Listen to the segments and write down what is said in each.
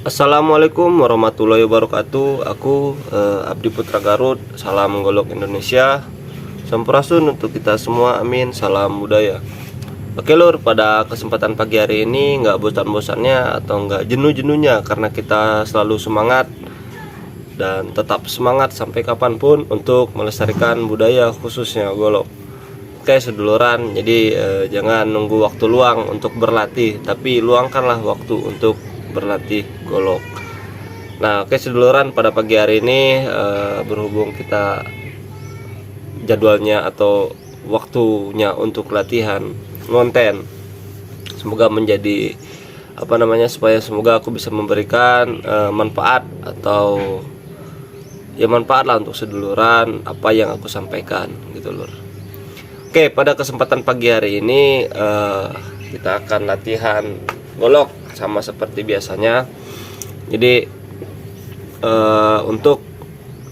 Assalamualaikum warahmatullahi wabarakatuh. Aku Abdi Putra Garut. Salam golok Indonesia. Sampurasun untuk kita semua. Amin. Salam budaya. Oke lur, pada kesempatan pagi hari ini nggak bosan-bosannya atau nggak jenuh-jenuhnya, karena kita selalu semangat dan tetap semangat sampai kapanpun untuk melestarikan budaya khususnya golok. Oke seduluran, jadi jangan nunggu waktu luang untuk berlatih, tapi luangkanlah waktu untuk berlatih golok. Nah oke seduluran, pada pagi hari ini berhubung kita jadwalnya atau waktunya untuk latihan konten, semoga menjadi semoga aku bisa memberikan manfaat atau ya manfaat lah untuk seduluran apa yang aku sampaikan gitu lur. Oke, pada kesempatan pagi hari ini kita akan latihan golok sama seperti biasanya. Jadi untuk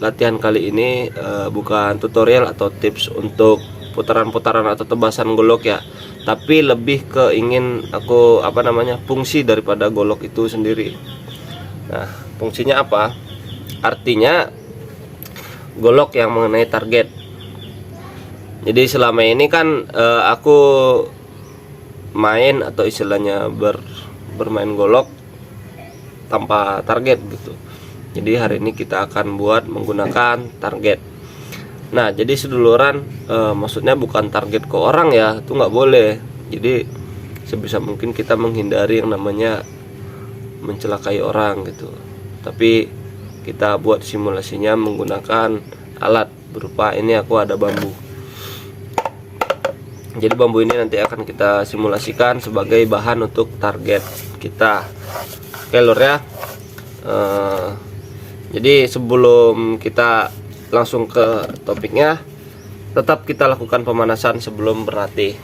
latihan kali ini bukan tutorial atau tips untuk putaran-putaran atau tebasan golok ya, tapi lebih ke ingin aku fungsi daripada golok itu sendiri. Nah, fungsinya apa? Artinya golok yang mengenai target. Jadi selama ini kan aku main atau istilahnya bermain golok tanpa target gitu. Jadi hari ini kita akan buat menggunakan target. Nah jadi seduluran, maksudnya bukan target ke orang ya, itu nggak boleh. Jadi sebisa mungkin kita menghindari yang namanya mencelakai orang gitu. Tapi kita buat simulasinya menggunakan alat berupa ini, aku ada bambu. Jadi bambu ini nanti akan kita simulasikan sebagai bahan untuk target kita. Oke lur ya. Jadi sebelum kita langsung ke topiknya, tetap kita lakukan pemanasan sebelum berlatih.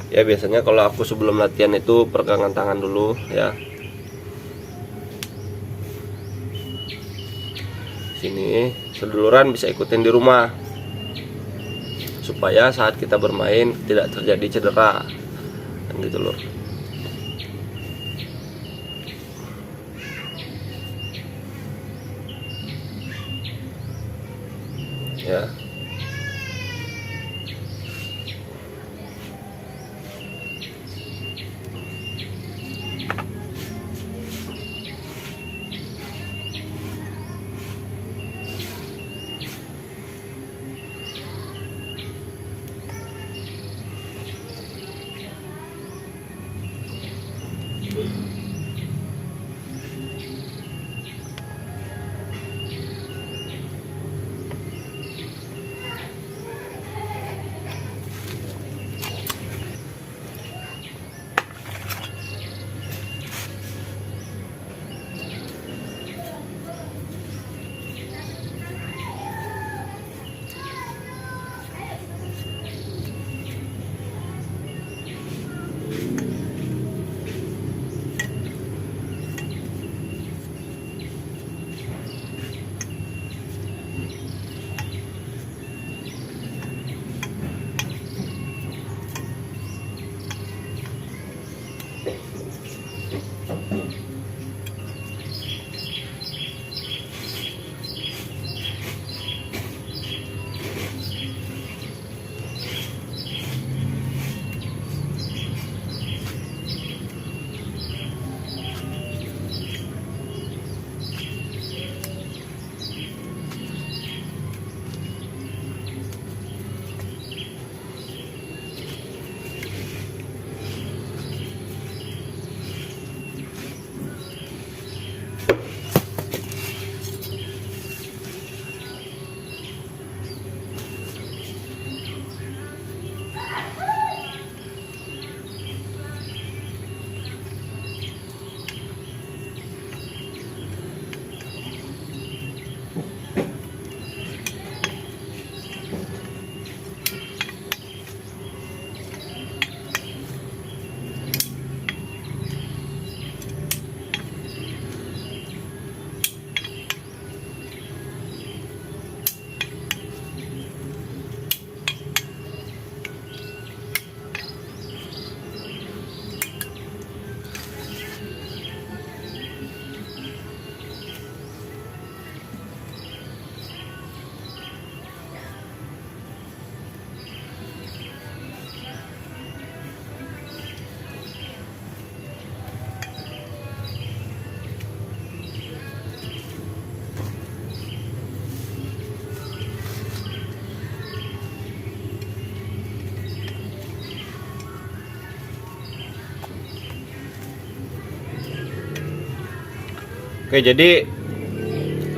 Ya biasanya kalau aku sebelum latihan itu pegangan tangan dulu ya. Sini seduluran bisa ikutin di rumah, supaya saat kita bermain tidak terjadi cedera kan gitu lur. Ya. Oke, jadi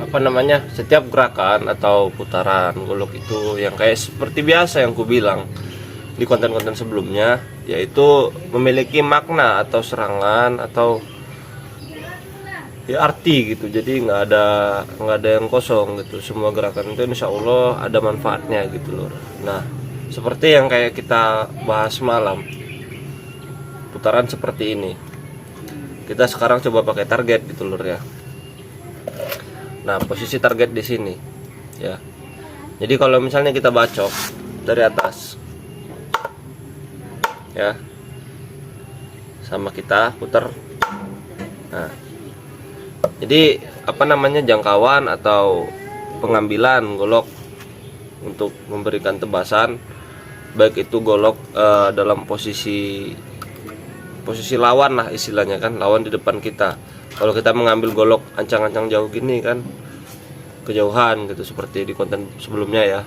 apa namanya, setiap gerakan atau putaran golok itu yang kayak seperti biasa yang ku bilang di konten-konten sebelumnya, yaitu memiliki makna atau serangan atau ya arti gitu. Jadi nggak ada yang kosong gitu. Semua gerakan itu insya Allah ada manfaatnya gitu loh. Nah, seperti yang kayak kita bahas malam, putaran seperti ini kita sekarang coba pakai target gitu lur ya. Nah, posisi target di sini ya. Jadi kalau misalnya kita bacok dari atas ya, sama kita putar. Nah, jadi apa namanya, jangkauan atau pengambilan golok untuk memberikan tebasan, baik itu golok dalam posisi lawan lah istilahnya kan, lawan di depan kita. Kalau kita mengambil golok ancang-ancang jauh gini kan kejauhan gitu, seperti di konten sebelumnya ya.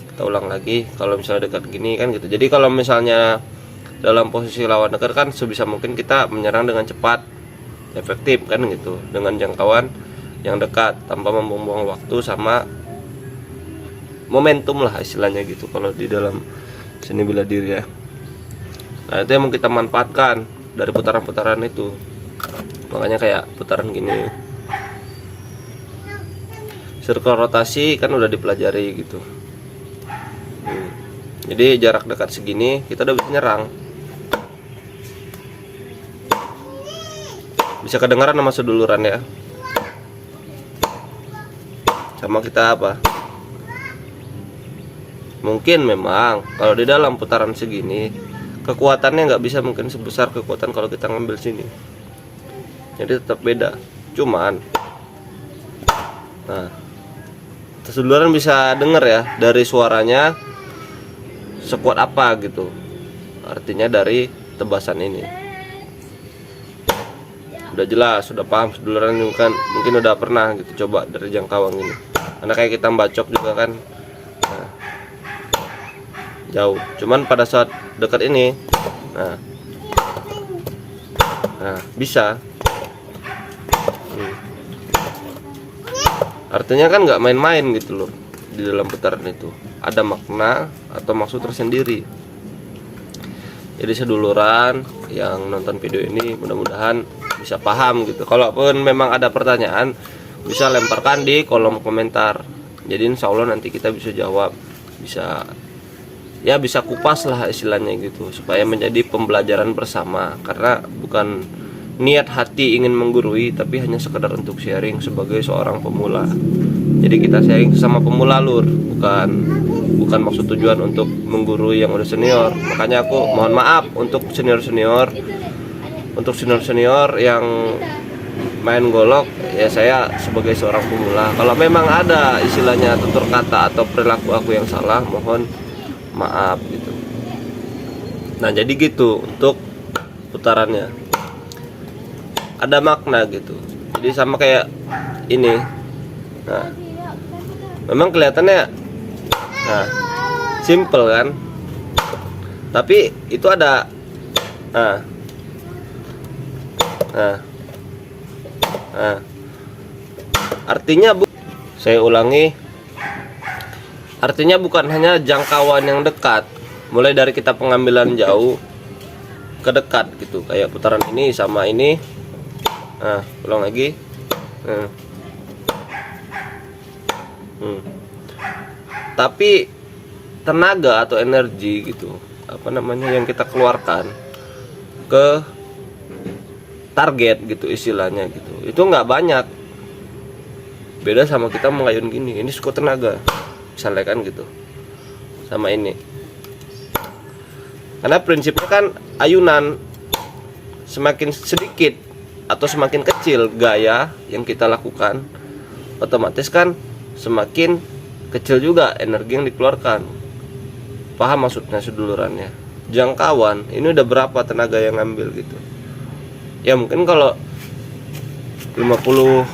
Kita ulang lagi, kalau misalnya dekat gini kan gitu. Jadi kalau misalnya dalam posisi lawan dekat kan sebisa mungkin kita menyerang dengan cepat, efektif kan gitu, dengan jangkauan yang dekat tanpa membuang-buang waktu sama momentum lah istilahnya gitu kalau di dalam seni bela diri ya. Nah, itu yang mau kita manfaatkan dari putaran-putaran itu. Makanya kayak putaran gini, circle rotasi kan udah dipelajari gitu. Jadi jarak dekat segini kita udah bisa nyerang. Bisa kedengaran sama seduluran ya. Sama kita apa? Mungkin memang kalau di dalam putaran segini kekuatannya nggak bisa mungkin sebesar kekuatan kalau kita ngambil sini. Jadi tetap beda. Cuman, nah, seduluran bisa denger ya dari suaranya sekuat apa gitu. Artinya dari tebasan ini. Udah jelas, sudah paham seduluran kan, mungkin udah pernah gitu coba dari jangkauan ini. Karena kayak kita bacok juga kan, nah, jauh. Cuman pada saat dekat ini, nah bisa. Artinya kan nggak main-main gitu loh. Di dalam putaran itu ada makna atau maksud tersendiri. Jadi seduluran yang nonton video ini mudah-mudahan bisa paham gitu. Kalaupun memang ada pertanyaan, bisa lemparkan di kolom komentar. Jadi insya Allah nanti kita bisa jawab, bisa kupas lah istilahnya gitu, supaya menjadi pembelajaran bersama. Karena bukan niat hati ingin menggurui, tapi hanya sekedar untuk sharing sebagai seorang pemula. Jadi kita sharing sama pemula lur, bukan maksud tujuan untuk menggurui yang udah senior. Makanya aku mohon maaf untuk senior-senior yang main golok ya. Saya sebagai seorang pemula, kalau memang ada istilahnya tutur kata atau perilaku aku yang salah, mohon maaf gitu. Nah, jadi gitu untuk putarannya ada makna gitu. Jadi sama kayak ini. Nah, memang kelihatannya simple kan, tapi itu ada artinya saya ulangi, artinya bukan hanya jangkauan yang dekat, mulai dari kita pengambilan jauh ke dekat gitu, kayak putaran ini sama ini. Ulang lagi. Tapi tenaga atau energi gitu, apa namanya, yang kita keluarkan ke target gitu istilahnya gitu, itu nggak banyak. Beda sama kita mengayun gini, ini cukup tenaga misalnya kan gitu, sama ini. Karena prinsipnya kan ayunan semakin sedikit atau semakin kecil gaya yang kita lakukan, otomatis kan semakin kecil juga energi yang dikeluarkan. Paham maksudnya sedulurannya? Jangkauan ini udah berapa tenaga yang ngambil gitu. Ya mungkin kalau 50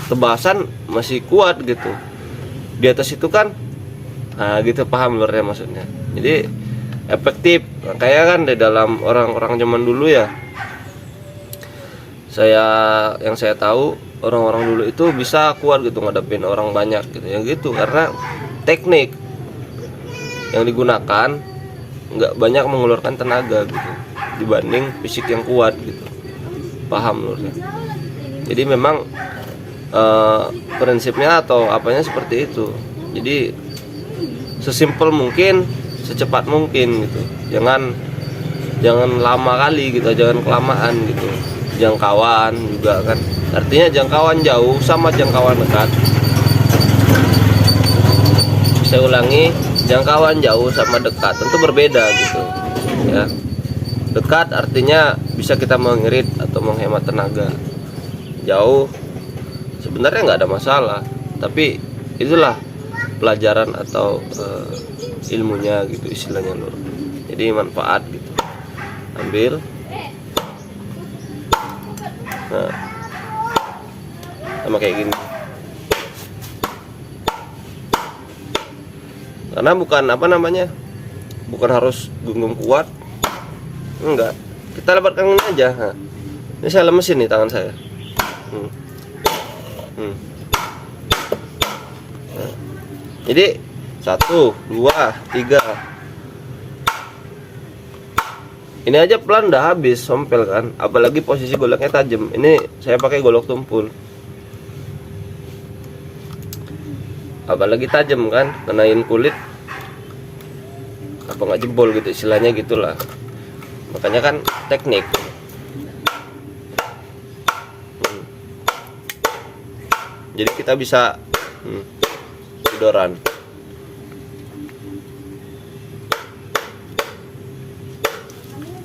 tebasan masih kuat gitu. Di atas itu kan gitu, paham lurnya maksudnya. Jadi efektif. Kayak kan di dalam orang-orang zaman dulu ya, yang saya tahu orang-orang dulu itu bisa kuat gitu ngadepin orang banyak gitu ya gitu, karena teknik yang digunakan nggak banyak mengeluarkan tenaga gitu dibanding fisik yang kuat gitu. Paham menurutnya? Jadi memang prinsipnya atau apanya seperti itu. Jadi sesimpel mungkin, secepat mungkin gitu. Jangan lama kali gitu, jangan kelamaan gitu. Jangkauan juga kan. Artinya jangkauan jauh sama jangkauan dekat. Saya ulangi, jangkauan jauh sama dekat tentu berbeda gitu. Ya. Dekat artinya bisa kita mengirit atau menghemat tenaga. Jauh sebenarnya nggak ada masalah, tapi itulah pelajaran atau ilmunya gitu istilahnya Lur. Jadi manfaat gitu. Ambil. Nah, sama kayak gini. Karena bukan bukan harus genggam kuat. Enggak, kita lebatkan ini aja. Nah, ini saya lemesin nih tangan saya. Nah, jadi 1, 2, 3. Ini aja pelan udah habis sompel kan. Apalagi posisi goloknya tajam. Ini saya pakai golok tumpul. Apalagi tajam kan, kenain kulit apa nggak jebol gitu istilahnya gitulah. Makanya kan teknik. Jadi kita bisa tiduran.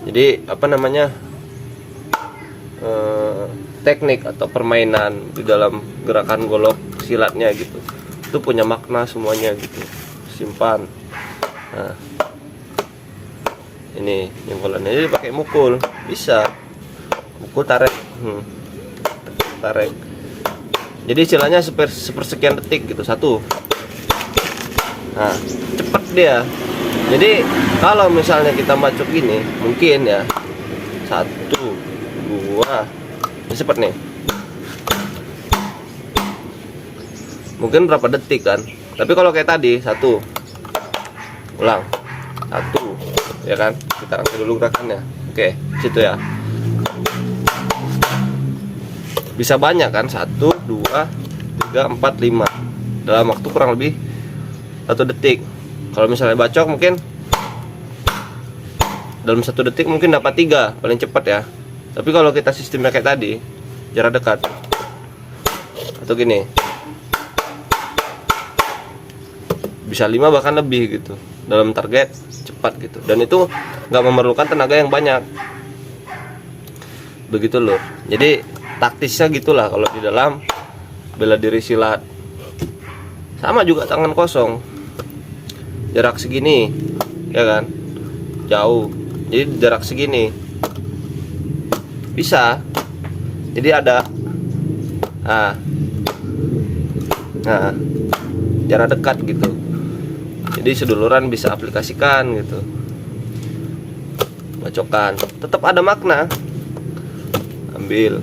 Jadi teknik atau permainan di dalam gerakan golok silatnya gitu, itu punya makna semuanya gitu. Simpan. Nah, ini jengkolannya jadi pakai mukul, bisa mukul tarik, tarik. Jadi istilahnya sepersekian detik gitu, 1. Nah, cepet dia. Jadi kalau misalnya kita bacok gini, mungkin ya 1, 2, ini cepet nih. Mungkin berapa detik kan? Tapi kalau kayak tadi 1, ulang 1. Ya kan, kita rangkai dulu gerakannya. Oke, situ ya. Bisa banyak kan, 1, 2, 3, 4, 5 dalam waktu kurang lebih 1 detik. Kalau misalnya bacok mungkin dalam 1 detik mungkin dapat 3 paling cepat ya. Tapi kalau kita sistemnya kayak tadi, jarak dekat atau gini, bisa 5 bahkan lebih gitu dalam target cepat gitu, dan itu nggak memerlukan tenaga yang banyak begitu loh. Jadi taktisnya gitulah kalau di dalam bela diri silat. Sama juga tangan kosong, jarak segini ya kan, jauh, jadi jarak segini bisa, jadi ada jarak dekat gitu. Jadi seduluran bisa aplikasikan gitu. Bacokan tetap ada makna. Ambil,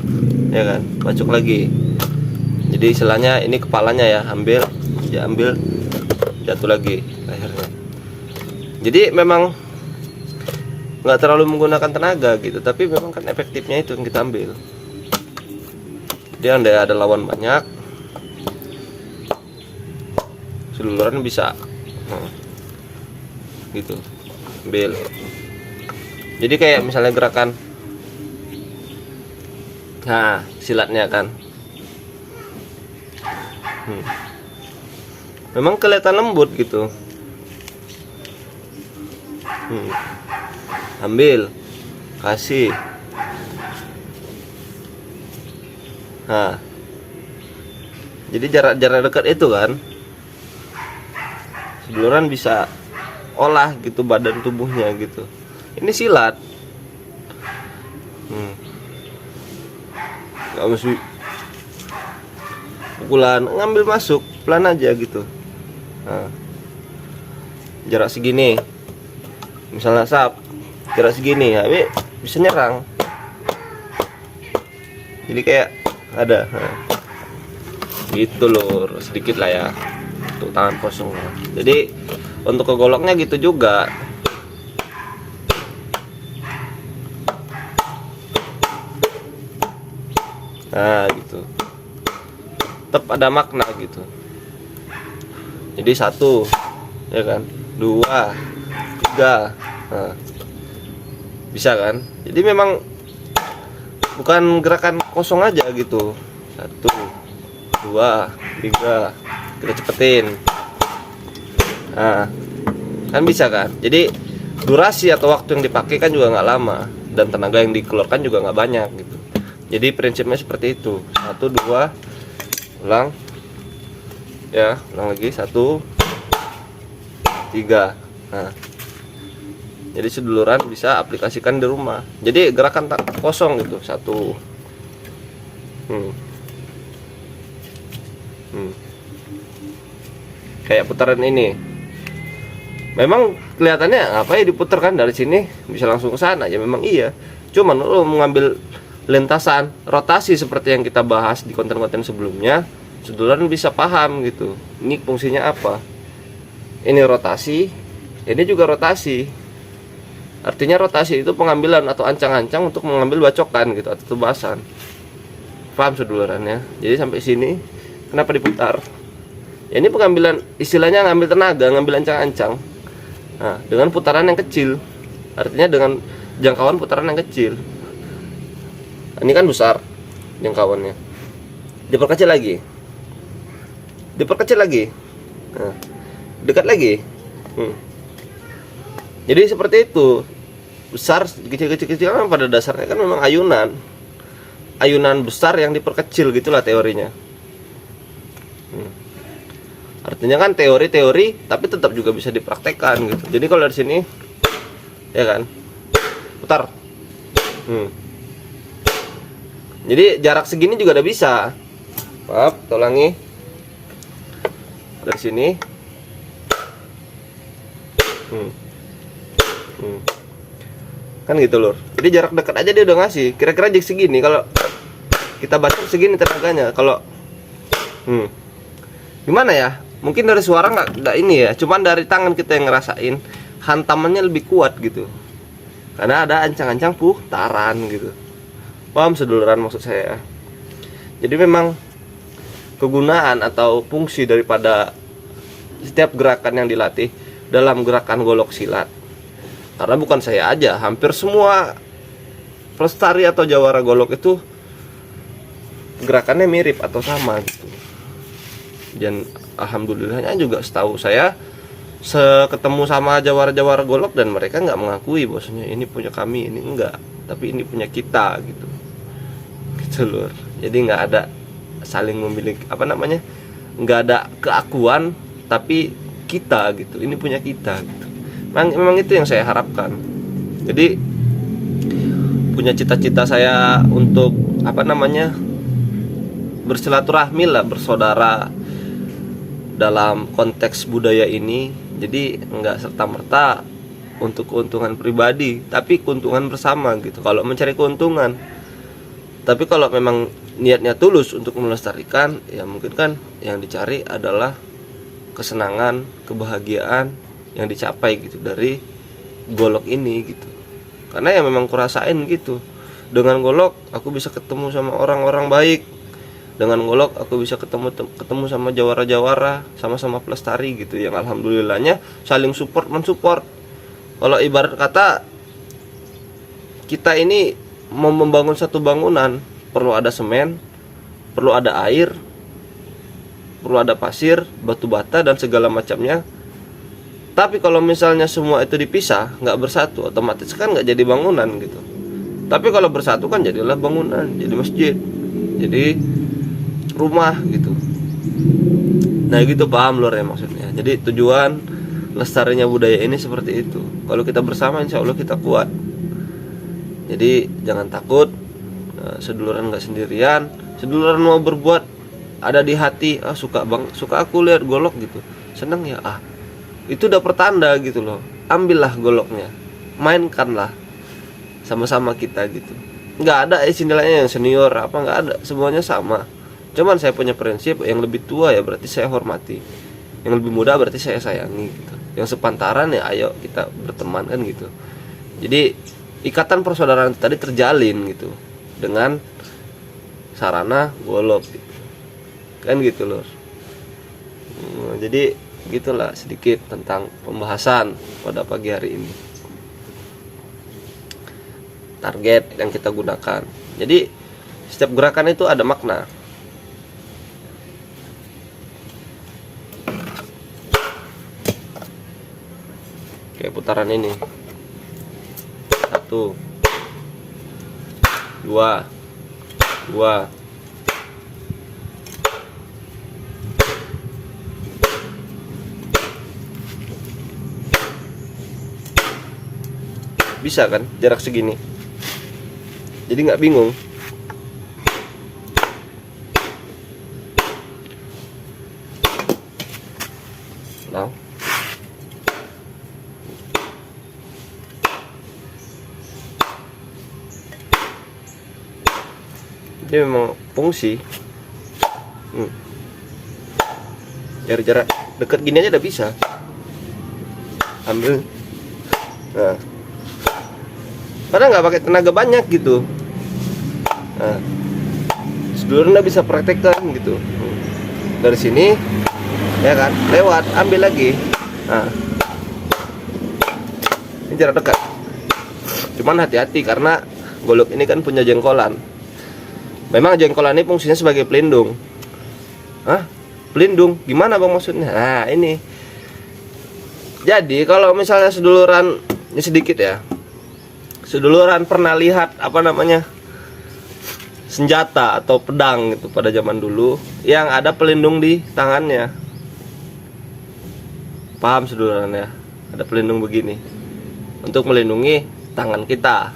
ya kan, bacok lagi. Jadi istilahnya ini kepalanya ya, ambil, jatuh lagi akhirnya. Jadi memang nggak terlalu menggunakan tenaga gitu, tapi memang kan efektifnya itu yang kita ambil. Dia ada lawan banyak, seduluran bisa. Gitu, ambil. Jadi kayak misalnya gerakan silatnya kan, memang kelihatan lembut gitu. Ambil, kasih. Jadi jarak dekat itu kan seduluran bisa olah gitu badan tubuhnya gitu. Ini silat. Gak mesti pukulan, ngambil masuk pelan aja gitu. Jarak segini, misalnya jarak segini ya, bisa nyerang. Jadi kayak ada. gitu lur, sedikit lah ya untuk tangan kosong. Jadi untuk ke goloknya gitu juga. Nah gitu, tetap ada makna gitu. Jadi 1 ya kan, 2, 3, nah, bisa kan. Jadi memang bukan gerakan kosong aja gitu. 1, 2, 3, kita cepetin. Nah kan bisa kan. Jadi durasi atau waktu yang dipakai kan juga nggak lama, dan tenaga yang dikeluarkan juga nggak banyak gitu. Jadi prinsipnya seperti itu. 1, 2, ulang ya, ulang lagi 1, 3. Nah jadi seduluran bisa aplikasikan di rumah. Jadi gerakan tak kosong gitu. 1 kayak putaran ini. Memang kelihatannya apa ya diputar kan dari sini bisa langsung ke sana ya, memang iya. Cuman lo mengambil lintasan rotasi seperti yang kita bahas di konten-konten sebelumnya, seduluran bisa paham gitu. Ini fungsinya apa? Ini rotasi, ini juga rotasi. Artinya rotasi itu pengambilan atau ancang-ancang untuk mengambil bacokan gitu atau tebasan. Paham sedulurannya? Jadi sampai sini kenapa diputar? Ya, ini pengambilan, istilahnya ngambil tenaga, ngambil ancang-ancang. Nah, dengan putaran yang kecil. Artinya dengan jangkauan putaran yang kecil. Ini kan besar jangkauannya, diperkecil lagi, nah, dekat lagi. Jadi seperti itu, besar kecil kan pada dasarnya kan memang ayunan besar yang diperkecil, gitulah teorinya. Artinya kan teori tapi tetap juga bisa dipraktekkan gitu. Jadi kalau dari sini ya kan putar, jadi jarak segini juga udah bisa. Maaf, ulangi. Dari sini. Kan gitu lur. Jadi jarak dekat aja dia udah ngasih. Kira-kira jik segini, kalau kita baca segini tenaganya. Kalau gimana ya? Mungkin dari suara nggak ini ya. Cuman dari tangan kita yang ngerasain hantamannya lebih kuat gitu. Karena ada ancang-ancang putaran gitu. Paham seduluran maksud saya? Jadi memang kegunaan atau fungsi daripada setiap gerakan yang dilatih dalam gerakan golok silat, karena bukan saya aja, hampir semua pelestari atau jawara golok itu gerakannya mirip atau sama gitu. Dan alhamdulillahnya juga setahu saya ketemu sama jawara-jawara golok dan mereka nggak mengakui bahwasanya ini punya kami, ini enggak, tapi ini punya kita gitu lur. Jadi nggak ada saling memiliki nggak ada keakuan, tapi kita gitu, ini punya kita gitu. Memang itu yang saya harapkan. Jadi punya cita-cita saya untuk bersilaturahmi lah, bersaudara dalam konteks budaya ini. Jadi nggak serta-merta untuk keuntungan pribadi, tapi keuntungan bersama gitu. Kalau mencari keuntungan, tapi kalau memang niatnya tulus untuk melestarikan, ya mungkin kan yang dicari adalah kesenangan, kebahagiaan yang dicapai gitu dari golok ini gitu. Karena ya memang kurasain gitu. Dengan golok aku bisa ketemu sama orang-orang baik. Dengan golok aku bisa ketemu sama jawara-jawara, sama-sama pelestari gitu, yang alhamdulillahnya saling mensupport. Kalau ibarat kata kita ini mau membangun satu bangunan, perlu ada semen, perlu ada air, perlu ada pasir, batu bata dan segala macamnya. Tapi kalau misalnya semua itu dipisah, nggak bersatu, otomatis kan nggak jadi bangunan gitu. Tapi kalau bersatu kan jadilah bangunan, jadi masjid, jadi rumah gitu. Nah gitu, paham lur ya maksudnya. Jadi tujuan lestarinya budaya ini seperti itu. Kalau kita bersama, insya Allah kita kuat. Jadi jangan takut, seduluran nggak sendirian. Seduluran mau berbuat ada di hati, suka aku lihat golok gitu, seneng ya, itu udah pertanda gitu loh. Ambillah goloknya, mainkanlah sama-sama kita gitu. Nggak ada istilahnya yang senior apa, nggak ada, semuanya sama. Cuman saya punya prinsip, yang lebih tua ya berarti saya hormati, yang lebih muda berarti saya sayangi gitu. Yang sepantaran ya ayo kita berteman kan gitu. Jadi ikatan persaudaraan tadi terjalin gitu dengan sarana golok gitu. Kan gitu loh. Jadi gitulah sedikit tentang pembahasan pada pagi hari ini. Target yang kita gunakan. Jadi setiap gerakan itu ada makna. Kayak putaran ini. 1 2 2 bisa kan jarak segini, jadi nggak bingung. Nah, ini memang fungsi jarak dekat gini aja udah bisa ambil. Nah, padahal nggak pakai tenaga banyak gitu. Nah, sedulur nggak bisa praktekkan gitu. Dari sini, ya kan, lewat, ambil lagi. Nah, ini jarak dekat. Cuman hati-hati karena golok ini kan punya jengkolan. Memang jengkolan ini fungsinya sebagai pelindung. Hah? Pelindung? Gimana bang maksudnya? Nah ini. Jadi kalau misalnya seduluran, ini sedikit ya. Seduluran pernah lihat apa namanya senjata atau pedang gitu pada zaman dulu yang ada pelindung di tangannya. Paham seduluran ya? Ada pelindung begini untuk melindungi tangan kita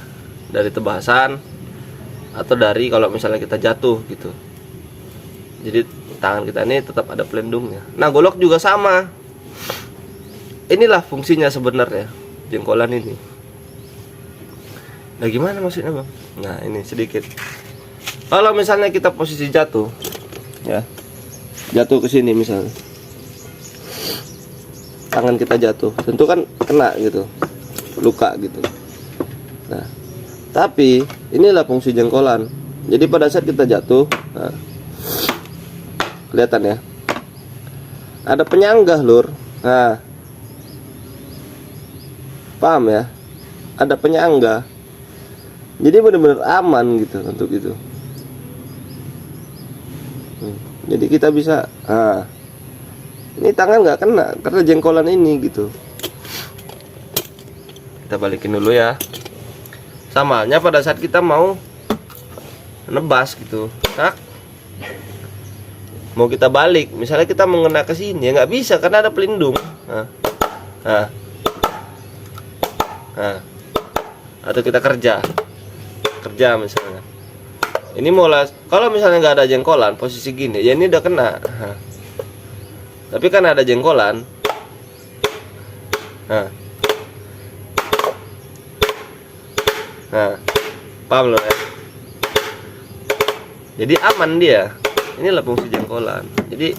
dari tebasan atau dari kalau misalnya kita jatuh gitu. Jadi tangan kita ini tetap ada pelindungnya. Nah golok juga sama. Inilah fungsinya sebenarnya jengkolan ini. Nah gimana maksudnya bang? Nah ini sedikit. Kalau misalnya kita posisi jatuh, ya, jatuh ke sini misalnya, tangan kita jatuh, tentu kan kena gitu, luka gitu. Nah, tapi inilah fungsi jengkolan. Jadi pada saat kita jatuh, nah, kelihatan ya, ada penyanggah lur. Nah, paham ya? Ada penyanggah. Jadi benar-benar aman gitu untuk itu. Jadi kita bisa, nah, ini tangan nggak kena karena jengkolan ini gitu. Kita balikin dulu ya. Sama halnya pada saat kita mau nebas gitu, tak? Mau kita balik, misalnya kita mengena ke sini ya nggak bisa karena ada pelindung. Nah, nah, nah. Atau kita kerja misalnya. Ini kalau misalnya nggak ada jengkolan posisi gini, ya ini udah kena. Nah. Tapi kan ada jengkolan. Nah, nah, paham loh ya. Jadi aman dia. Inilah fungsi jengkolan. Jadi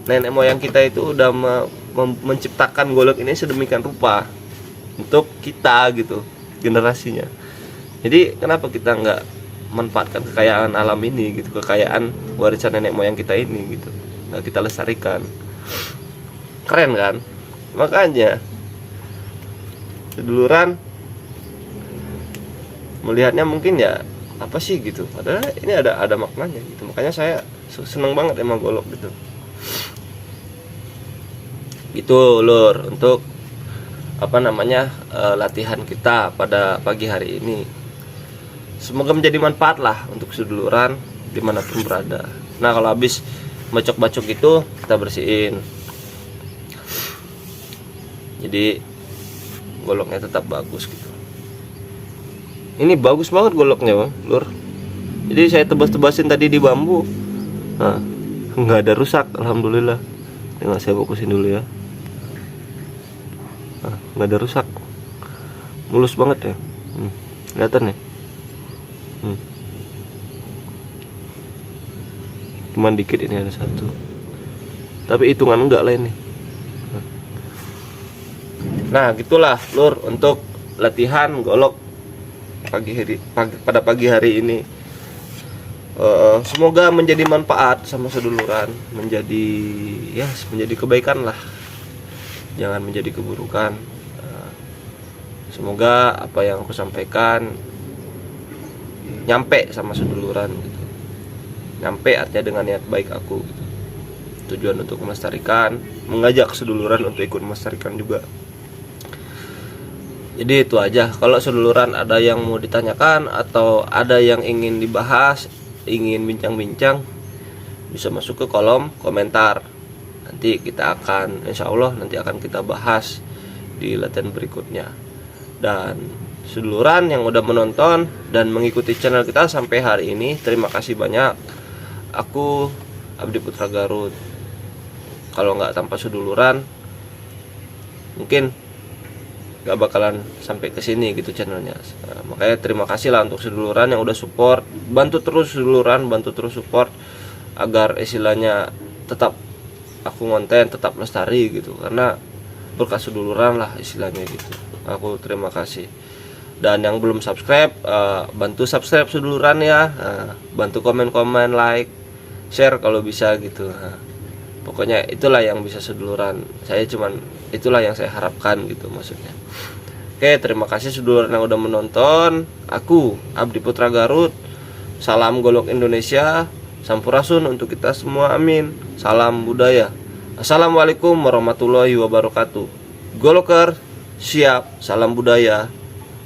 nenek moyang kita itu udah menciptakan golok ini sedemikian rupa untuk kita gitu, generasinya. Jadi kenapa kita nggak manfaatkan kekayaan alam ini gitu, kekayaan warisan nenek moyang kita ini gitu, nggak kita lestarikan? Keren kan? Makanya seduluran melihatnya mungkin ya apa sih gitu, padahal ini ada maknanya gitu. Makanya saya seneng banget emang golok gitu. Gitu lur untuk apa namanya latihan kita pada pagi hari ini. Semoga menjadi manfaat lah untuk seduluran dimanapun berada. Nah kalau habis bacok-bacok itu kita bersihin, jadi goloknya tetap bagus gitu. Ini bagus banget goloknya bang, lur. Jadi saya tebas-tebasin tadi di bambu, nah nggak ada rusak, alhamdulillah. Tinggal saya fokusin dulu ya. Nah, nggak ada rusak, mulus banget ya. Kelihatan ya. cuman dikit ini ada satu, tapi hitungan enggak lah ini. Nah gitulah lur untuk latihan golok pada pagi hari ini. Semoga menjadi manfaat sama seduluran, menjadi kebaikan lah, jangan menjadi keburukan. Semoga apa yang aku sampaikan nyampe sama seduluran gitu. Nyampe artinya dengan niat baik aku gitu. Tujuan untuk melestarikan, mengajak seduluran untuk ikut melestarikan juga. Jadi itu aja. Kalau seduluran ada yang mau ditanyakan atau ada yang ingin dibahas, ingin bincang-bincang, bisa masuk ke kolom komentar. Nanti kita akan, insya Allah nanti akan kita bahas di latihan berikutnya. Dan seduluran yang udah menonton dan mengikuti channel kita sampai hari ini, terima kasih banyak. Aku Abdi Putra Garut. Kalau nggak tanpa seduluran, mungkin gak bakalan sampai ke sini gitu channelnya. Makanya terima kasih lah untuk seduluran yang udah support, bantu terus seduluran, bantu terus support agar istilahnya tetap aku konten, tetap lestari gitu, karena berkat seduluran lah istilahnya gitu. Aku terima kasih. Dan yang belum subscribe, bantu subscribe seduluran ya, bantu komen-komen, like, share kalau bisa gitu. Pokoknya itulah yang bisa seduluran. Itulah yang saya harapkan gitu maksudnya. Oke, terima kasih seduluran yang udah menonton. Aku Abdi Putra Garut. Salam golok Indonesia, sampurasun untuk kita semua, amin. Salam budaya. Assalamualaikum warahmatullahi wabarakatuh. Goloker siap, salam budaya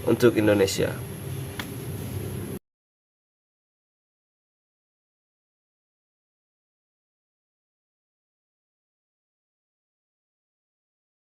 untuk Indonesia.